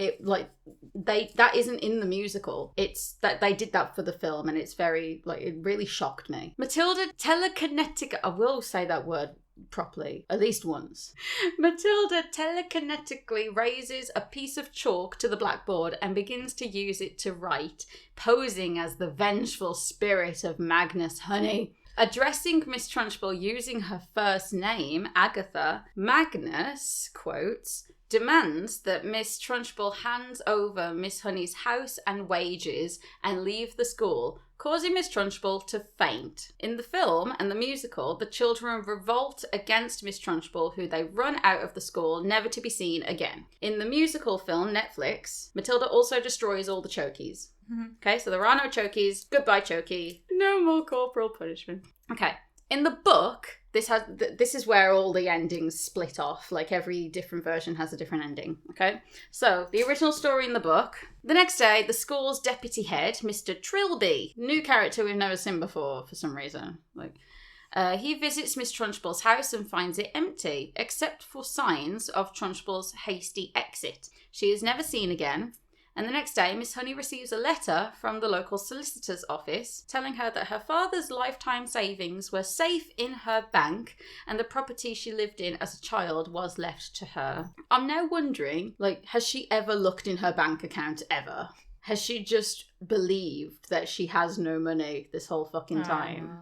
That isn't in the musical. It's that they did that for the film, and it's very, it really shocked me. Matilda telekinetic, I will say that word properly at least once. Matilda telekinetically raises a piece of chalk to the blackboard and begins to use it to write, posing as the vengeful spirit of Magnus Honey. Addressing Miss Trunchbull using her first name, Agatha, Magnus, quotes, demands that Miss Trunchbull hands over Miss Honey's house and wages and leave the school, causing Miss Trunchbull to faint. In the film and the musical, the children revolt against Miss Trunchbull, who they run out of the school, never to be seen again. In the musical film, Netflix, Matilda also destroys all the chokeys. Okay, so there are no chokeys. Goodbye, chokey. No more corporal punishment. Okay, in the book, this is where all the endings split off. Every different version has a different ending. Okay, so the original story in the book. The next day, the school's deputy head, Mr. Trilby, new character we've never seen before for some reason. He visits Miss Trunchbull's house and finds it empty, except for signs of Trunchbull's hasty exit. She is never seen again. And the next day, Miss Honey receives a letter from the local solicitor's office telling her that her father's lifetime savings were safe in her bank and the property she lived in as a child was left to her. I'm now wondering, has she ever looked in her bank account ever? Has she just believed that she has no money this whole fucking time?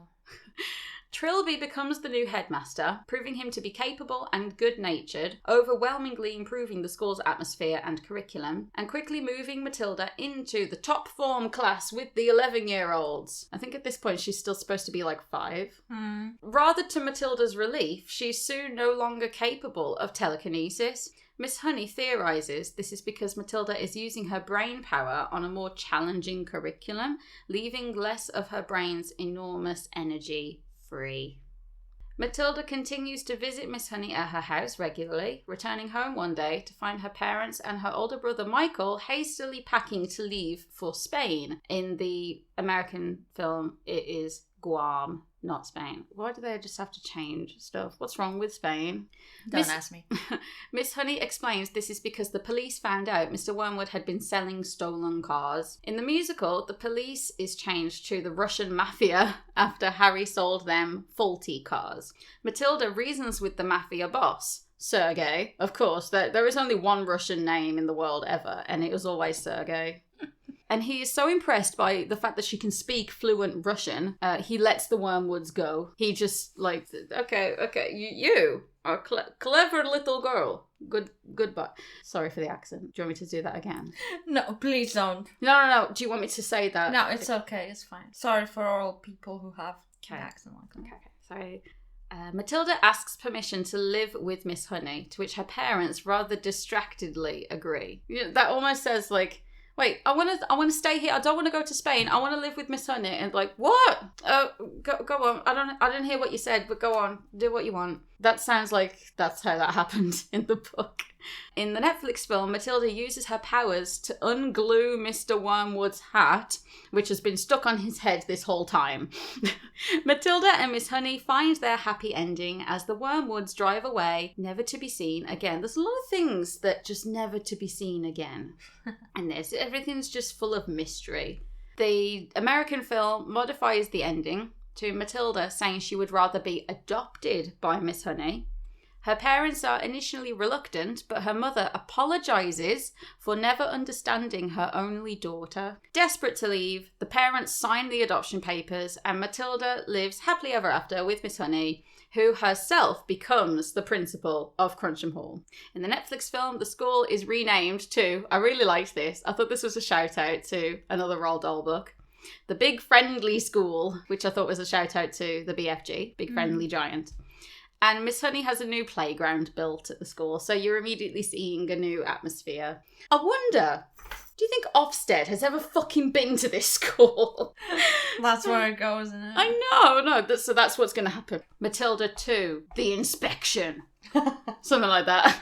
Trilby becomes the new headmaster, proving him to be capable and good-natured, overwhelmingly improving the school's atmosphere and curriculum, and quickly moving Matilda into the top form class with the 11-year-olds. I think at this point she's still supposed to be like 5. Rather to Matilda's relief, she's soon no longer capable of telekinesis. Miss Honey theorises this is because Matilda is using her brain power on a more challenging curriculum, leaving less of her brain's enormous energy free. Matilda continues to visit Miss Honey at her house regularly, returning home one day to find her parents and her older brother Michael hastily packing to leave for Spain. In the American film, it is Guam, not Spain. Why do they just have to change stuff? What's wrong with Spain? Don't ask me. Miss Honey explains this is because the police found out Mr. Wormwood had been selling stolen cars. In the musical, the police is changed to the Russian mafia after Harry sold them faulty cars. Matilda reasons with the mafia boss, Sergei. Of course, there is only one Russian name in the world ever, and it was always Sergei. And he is so impressed by the fact that she can speak fluent Russian, he lets the Wormwoods go. He just, like, okay, you are a clever little girl. Goodbye. Sorry for the accent. Do you want me to do that again? No, please don't. No. Do you want me to say that? No, it's okay. It's fine. Sorry for all people who have an accent like that. Okay. Sorry. Matilda asks permission to live with Miss Honey, to which her parents rather distractedly agree. You know, that almost says, like, wait, I want to stay here. I don't want to go to Spain. I want to live with Miss Honey. And like, what? Go on. I didn't hear what you said, but go on. Do what you want. That sounds like that's how that happened in the book. In the Netflix film, Matilda uses her powers to unglue Mr. Wormwood's hat, which has been stuck on his head this whole time. Matilda and Miss Honey find their happy ending as the Wormwoods drive away, never to be seen again. There's a lot of things that just never to be seen again. And everything's just full of mystery. The American film modifies the ending to Matilda saying she would rather be adopted by Miss Honey. Her parents are initially reluctant, but her mother apologises for never understanding her only daughter. Desperate to leave, the parents sign the adoption papers and Matilda lives happily ever after with Miss Honey, who herself becomes the principal of Cruncham Hall. In the Netflix film, the school is renamed to, I really liked this, I thought this was a shout out to another Roald Dahl book, the Big Friendly School, which I thought was a shout out to the BFG, Big Friendly Giant. And Miss Honey has a new playground built at the school, so you're immediately seeing a new atmosphere. I wonder, do you think Ofsted has ever fucking been to this school? That's where it goes, isn't it? I know. So that's what's going to happen. Matilda 2, the inspection. Something like that.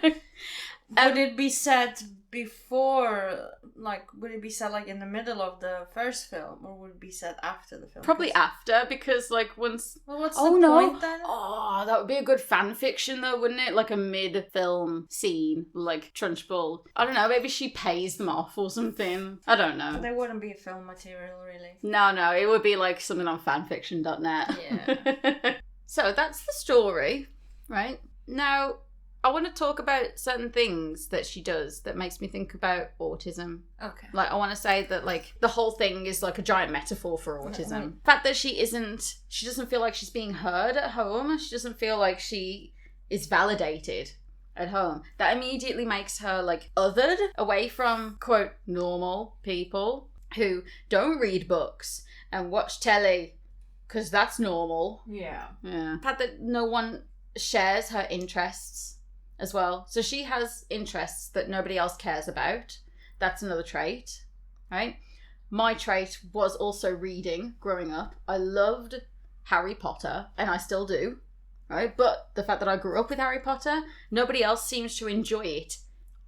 Would it be set before, like, would it be set, like, in the middle of the first film, or would it be set after the film? Probably after, because, like, once... Well, what's the point, then? Oh, that would be a good fan fiction, though, wouldn't it? Like, a mid-film scene, like, Trunchbull. I don't know, maybe she pays them off or something. I don't know. But there wouldn't be film material, really. No, it would be, like, something on fanfiction.net. Yeah. So, that's the story, right? Now... I want to talk about certain things that she does that makes me think about autism. Okay. Like, I want to say that, like, the whole thing is, like, a giant metaphor for autism. The fact that she doesn't feel like she's being heard at home. She doesn't feel like she is validated at home. That immediately makes her, like, othered away from, quote, normal people who don't read books and watch telly because that's normal. Yeah. The fact that no one shares her interests as well. So she has interests that nobody else cares about. That's another trait, right? My trait was also reading growing up. I loved Harry Potter, and I still do, right? But the fact that I grew up with Harry Potter, nobody else seems to enjoy it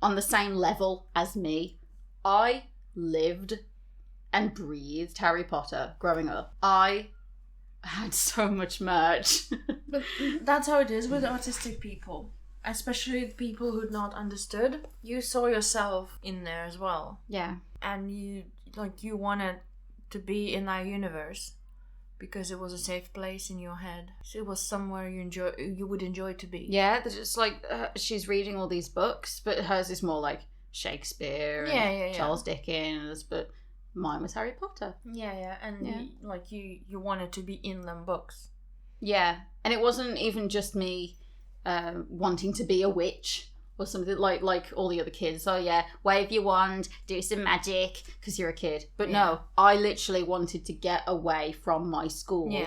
on the same level as me. I lived and breathed Harry Potter growing up. I had so much merch. But that's how it is with autistic people. Especially the people who'd not understood. You saw yourself in there as well. Yeah. And you wanted to be in that universe because it was a safe place in your head. So it was somewhere you would enjoy to be. Yeah, there's just like she's reading all these books, but hers is more like Shakespeare and Charles Dickens. But mine was Harry Potter. Yeah, and like you wanted to be in them books. Yeah, and it wasn't even just me wanting to be a witch or something like all the other kids. Oh yeah, wave your wand, do some magic because you're a kid. But no, I literally wanted to get away from my school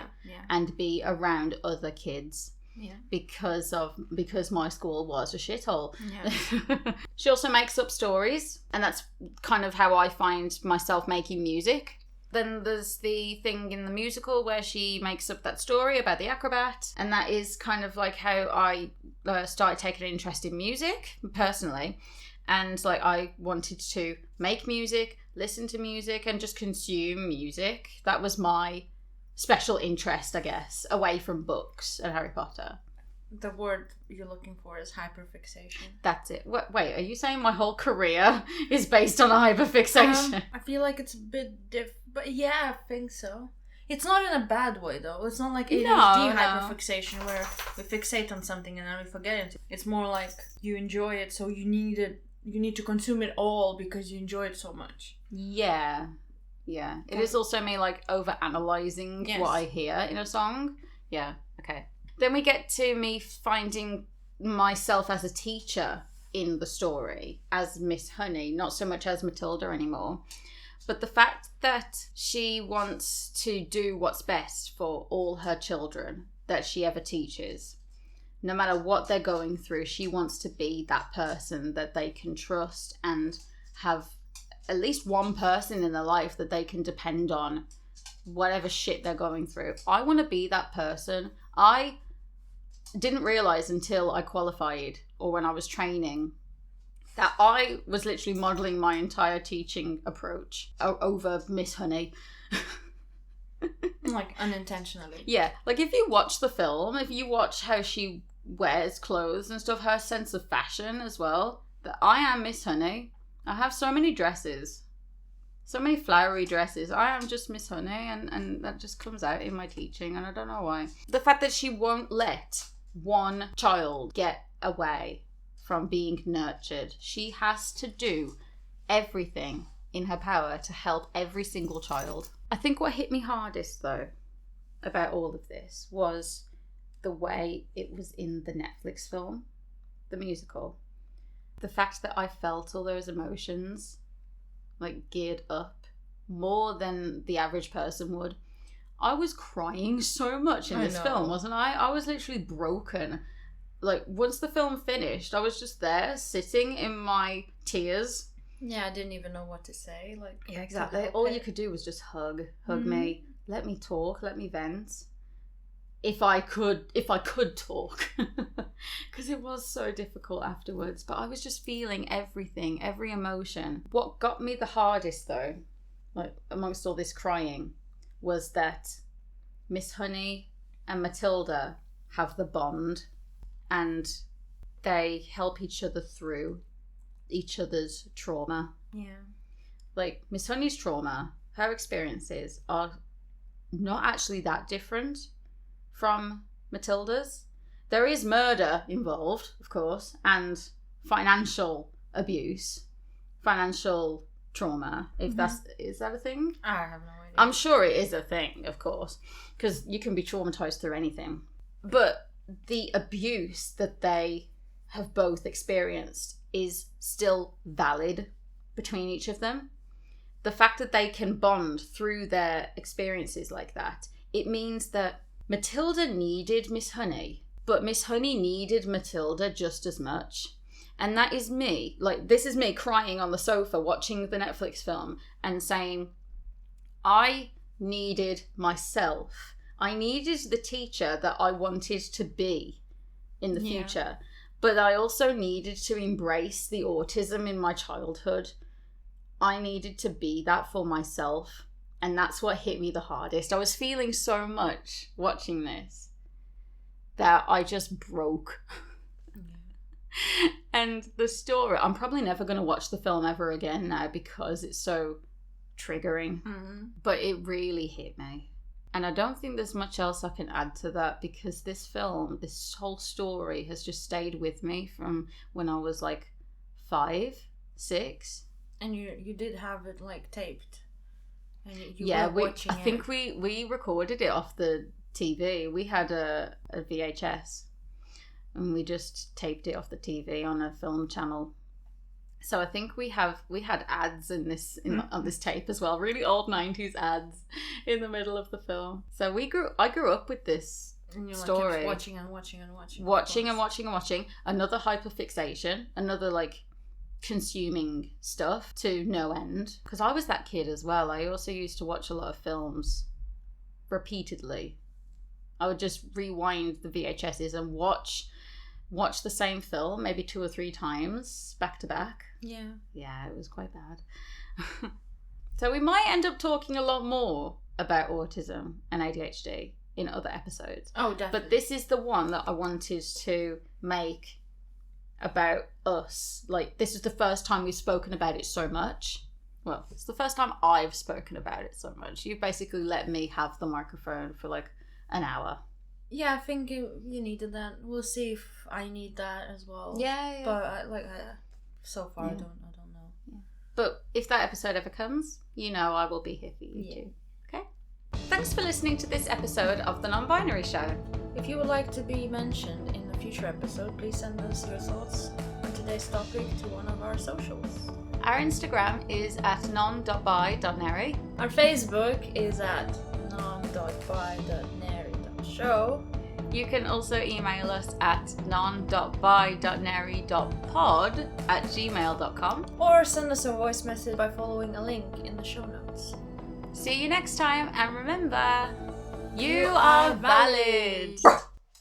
and be around other kids. Yeah. Because my school was a shithole. Yeah. She also makes up stories, and that's kind of how I find myself making music. Then there's the thing in the musical where she makes up that story about the acrobat, and that is kind of like how I started taking an interest in music personally, and like I wanted to make music, listen to music, and just consume music. That was my special interest, I guess, away from books and Harry Potter. The word you're looking for is hyperfixation. That's it. Wait, are you saying my whole career is based on hyperfixation? I feel like it's a bit different, but yeah, I think so. It's not in a bad way, though. It's not like ADHD hyperfixation where we fixate on something and then we forget it. It's more like you enjoy it, so you need it. You need to consume it all because you enjoy it so much. Yeah. Yeah. It is also me like over-analysing what I hear in a song. Yeah, okay. Then we get to me finding myself as a teacher in the story, as Miss Honey, not so much as Matilda anymore. But the fact that she wants to do what's best for all her children that she ever teaches, no matter what they're going through, she wants to be that person that they can trust and have at least one person in their life that they can depend on, whatever shit they're going through. I want to be that person. I didn't realise until I qualified or when I was training that I was literally modelling my entire teaching approach over Miss Honey. Like unintentionally. Yeah, like if you watch the film, if you watch how she wears clothes and stuff, her sense of fashion as well, that I am Miss Honey. I have so many dresses, so many flowery dresses. I am just Miss Honey, and that just comes out in my teaching, and I don't know why. The fact that she won't let one child get away from being nurtured. She has to do everything in her power to help every single child. I think what hit me hardest, though, about all of this was the way it was in the Netflix film, the musical. The fact that I felt all those emotions, like, geared up more than the average person would. I was crying so much in this film, wasn't I? I was literally broken. Like, once the film finished, I was just there, sitting in my tears. Yeah, I didn't even know what to say. Like, yeah, exactly. All you could do was just hug me, let me talk, let me vent. If I could talk, because it was so difficult afterwards. But I was just feeling everything, every emotion. What got me the hardest, though, like amongst all this crying, was that Miss Honey and Matilda have the bond, and they help each other through each other's trauma. Yeah. Like Miss Honey's trauma, her experiences are not actually that different from Matilda's. There is murder involved, of course, and financial abuse, financial trauma. If is that a thing? I have no idea. I'm sure it is a thing, of course, because you can be traumatized through anything. But the abuse that they have both experienced is still valid between each of them. The fact that they can bond through their experiences like that, it means that Matilda needed Miss Honey, but Miss Honey needed Matilda just as much. And that is me. Like, this is me crying on the sofa watching the Netflix film and saying, I needed myself. I needed the teacher that I wanted to be in the future. But I also needed to embrace the autism in my childhood. I needed to be that for myself. And that's what hit me the hardest. I was feeling so much watching this that I just broke. Yeah. And the story, I'm probably never going to watch the film ever again now because it's so triggering. But it really hit me. And I don't think there's much else I can add to that because this film, this whole story has just stayed with me from when I was like 5, 6. And you did have it like taped. And you were watching I think we recorded it off the TV. We had a VHS and we just taped it off the TV on a film channel. So I think we had ads on this tape as well, really old 90s ads in the middle of the film. So I grew up with this story. Kept watching and watching and watching. Watching and watching and watching. Another hyperfixation, another like consuming stuff to no end. Because I was that kid as well. I also used to watch a lot of films repeatedly. I would just rewind the VHSs and watch the same film maybe 2 or 3 times back to back. Yeah, it was quite bad. So we might end up talking a lot more about autism and ADHD in other episodes. Oh, definitely. But this is the one that I wanted to make about us. Like, this is the first time we've spoken about it so much. Well, it's the first time I've spoken about it so much. You basically let me have the microphone for like an hour. Yeah, I think you needed that. We'll see if I need that as well. Yeah. But so far, I don't know. Yeah. But if that episode ever comes, I will be here for you too. Okay? Thanks for listening to this episode of The Non-Binary Show. If you would like to be mentioned in a future episode, please send us your thoughts on today's topic to one of our socials. Our Instagram is at non.by.nary. Our Facebook is at non.by.nary.show. You can also email us at non.by.nary.pod@gmail.com. Or send us a voice message by following a link in the show notes. See you next time, and remember, you are valid.